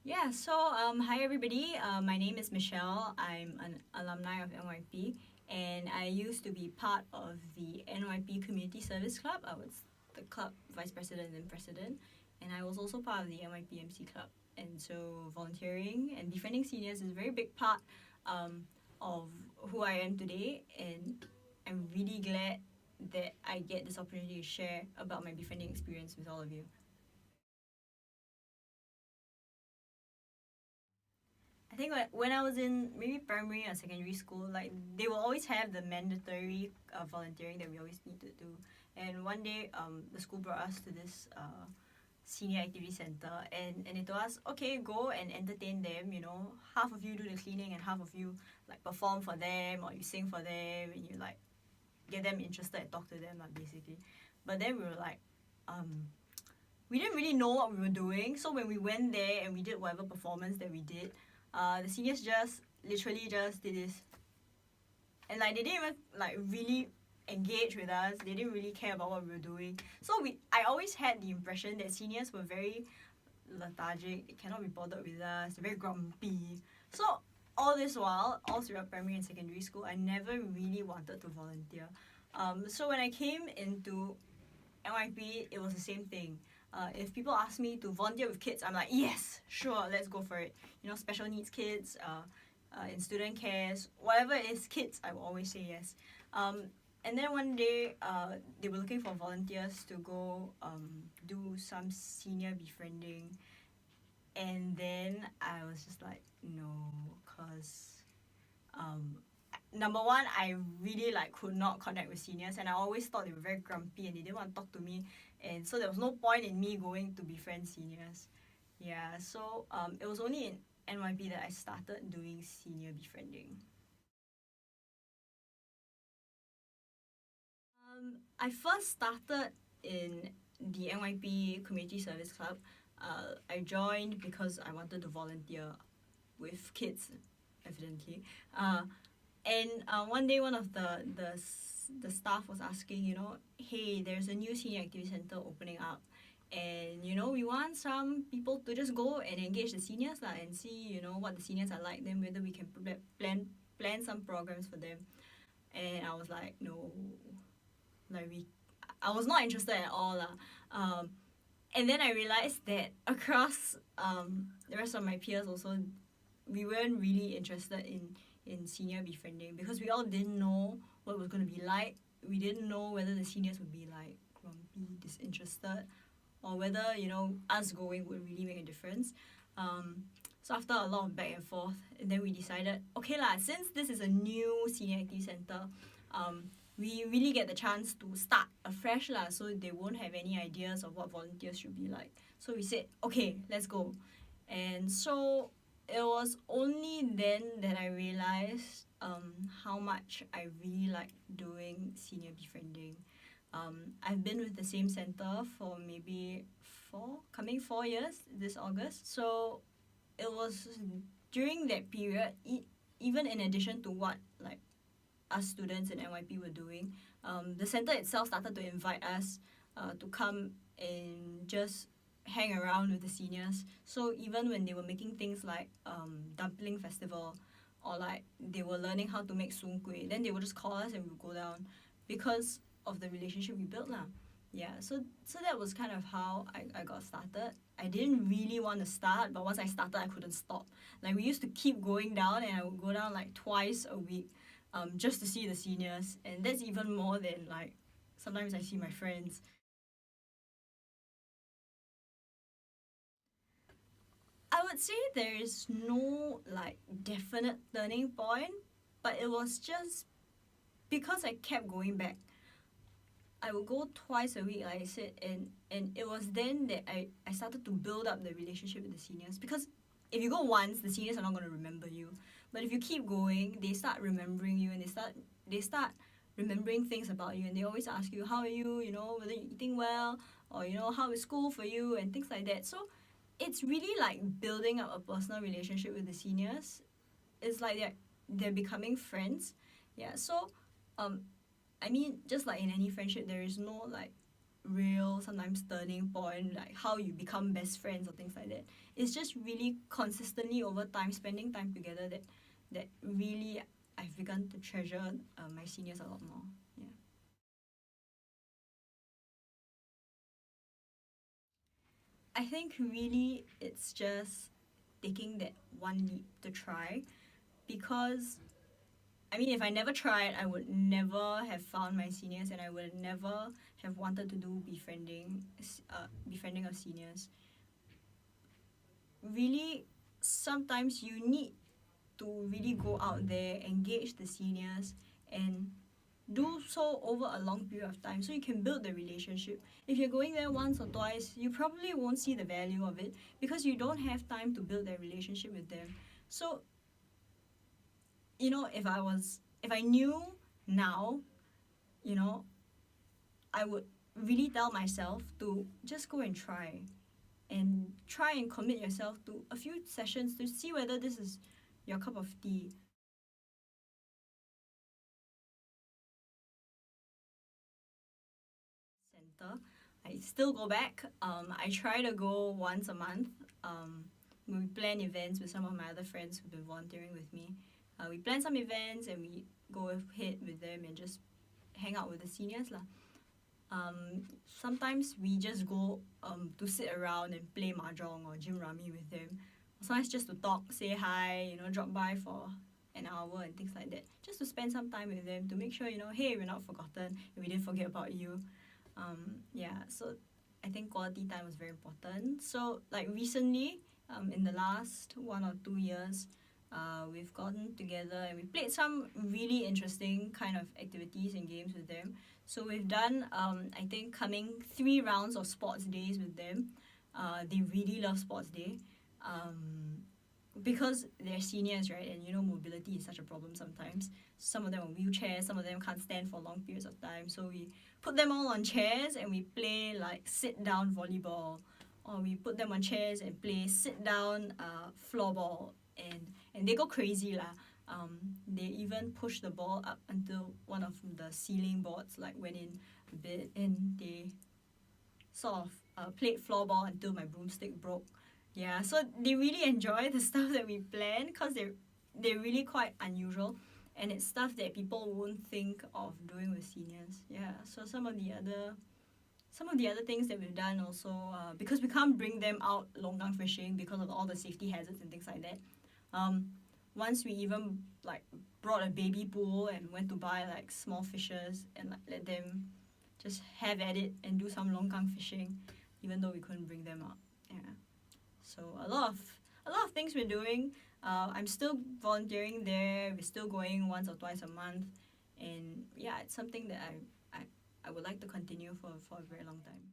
Hi everybody. My name is Michelle. I'm an alumni of NYP, and I used to be part of the NYP Community Service Club. I was the club vice president and president, and I was also part of the NYP MC Club. And so, volunteering and befriending seniors is a very big part um, of who I am today, and I'm really glad that I get this opportunity to share about my befriending experience with all of you. I think when I was in maybe primary or secondary school, like they will always have the mandatory volunteering that we always need to do. And one day, the school brought us to this senior activity center, and it told us, okay, go and entertain them. You know, half of you do the cleaning, and half of you like perform for them, or you sing for them, and you like get them interested and talk to them, like, basically. But then we were like, um, we didn't really know what we were doing. So when we went there and we did whatever performance that we did, the seniors just literally just did this, and like they didn't even like really engage with us. They didn't really care about what we were doing. I always had the impression that seniors were very lethargic. They cannot be bothered with us. They're very grumpy. So all this while, all throughout primary and secondary school, I never really wanted to volunteer. So when I came into NYP, it was the same thing. If people ask me to volunteer with kids, I'm like, yes, sure, let's go for it. You know, special needs kids, in student cares, whatever it is, kids, I will always say yes. And then one day, they were looking for volunteers to go do some senior befriending. And then I was just like, no, because um, number one, I really like could not connect with seniors, and I always thought they were very grumpy and they didn't want to talk to me, and so there was no point in me going to befriend seniors. Yeah, so it was only in NYP that I started doing senior befriending. I first started in the NYP Community Service Club. I joined because I wanted to volunteer with kids, evidently. And one day, one of the staff was asking, you know, hey, there's a new senior activity center opening up, and you know, we want some people to just go and engage the seniors lah, and see, you know, what the seniors are like, then whether we can plan some programs for them. And I was like, no, like I was not interested at all lah. Um, and then I realized that across the rest of my peers also, we weren't really interested in senior befriending because we all didn't know what it was going to be like. We didn't know whether the seniors would be like grumpy, disinterested, or whether, you know, us going would really make a difference. So after a lot of back and forth, and then we decided, okay lah, since this is a new senior activity center, we really get the chance to start afresh lah, so they won't have any ideas of what volunteers should be like. So we said, okay, let's go. And so it was only then that I realized how much I really like doing senior befriending. I've been with the same center for maybe coming 4 years this August. So it was during that period, even in addition to what like us students in NYP were doing, the center itself started to invite us to come and just hang around with the seniors. So even when they were making things like dumpling festival, or like they were learning how to make soon kueh, then they would just call us and we would go down because of the relationship we built lah. Yeah, so that was kind of how I got started. I didn't really want to start, but once I started, I couldn't stop. Like we used to keep going down, and I would go down like twice a week, just to see the seniors, and that's even more than like sometimes I see my friends. I would say there is no like definite turning point, but it was just because I kept going back. I would go twice a week, like I said, and it was then that I started to build up the relationship with the seniors. Because if you go once, the seniors are not going to remember you. But if you keep going, they start remembering you, and they start remembering things about you, and they always ask you, how are you, you know, whether you're eating well, or you know, how is school for you, and things like that. So it's really like building up a personal relationship with the seniors. It's like they're becoming friends. Yeah. So um I mean, just like in any friendship, there is no like real, sometimes turning point, like how you become best friends or things like that. It's just really consistently over time, spending time together that really I've begun to treasure my seniors a lot more. Yeah. I think really it's just taking that one leap to try, because I mean, if I never tried, I would never have found my seniors, and I would never have wanted to do befriending of seniors. Really, sometimes you need to really go out there, engage the seniors, and do so over a long period of time so you can build the relationship. If you're going there once or twice, you probably won't see the value of it because you don't have time to build that relationship with them. So, if I knew now, you know, I would really tell myself to just go and try and commit yourself to a few sessions to see whether this is your cup of tea. Center. I still go back. I try to go once a month. We plan events with some of my other friends who've been volunteering with me. We plan some events and we go ahead with them and just hang out with the seniors lah. Sometimes we just go to sit around and play mahjong or gym rummy with them. Sometimes just to talk, say hi, drop by for an hour and things like that. Just to spend some time with them to make sure, hey, we're not forgotten and we didn't forget about you. Yeah, so I think quality time was very important. So like recently, in the last 1 or 2 years, we've gotten together and we played some really interesting kind of activities and games with them. So we've done, I think, coming 3 rounds of sports days with them. They really love sports day. Because they're seniors, right? And mobility is such a problem sometimes. Some of them are wheelchairs, some of them can't stand for long periods of time. So we put them all on chairs and we play like sit down volleyball, or we put them on chairs and play sit down floorball, and they go crazy lah. They even push the ball up until one of the ceiling boards like went in a bit, and they sort of played floorball until my broomstick broke. Yeah, so they really enjoy the stuff that we plan because they're really quite unusual, and it's stuff that people won't think of doing with seniors. Yeah, so some of the other things that we've done also, because we can't bring them out longkang fishing because of all the safety hazards and things like that. Once we even like brought a baby pool and went to buy like small fishes and like let them just have at it and do some longkang fishing, even though we couldn't bring them out. Yeah. So a lot of things we're doing. I'm still volunteering there. We're still going once or twice a month, and yeah, it's something that I would like to continue for a very long time.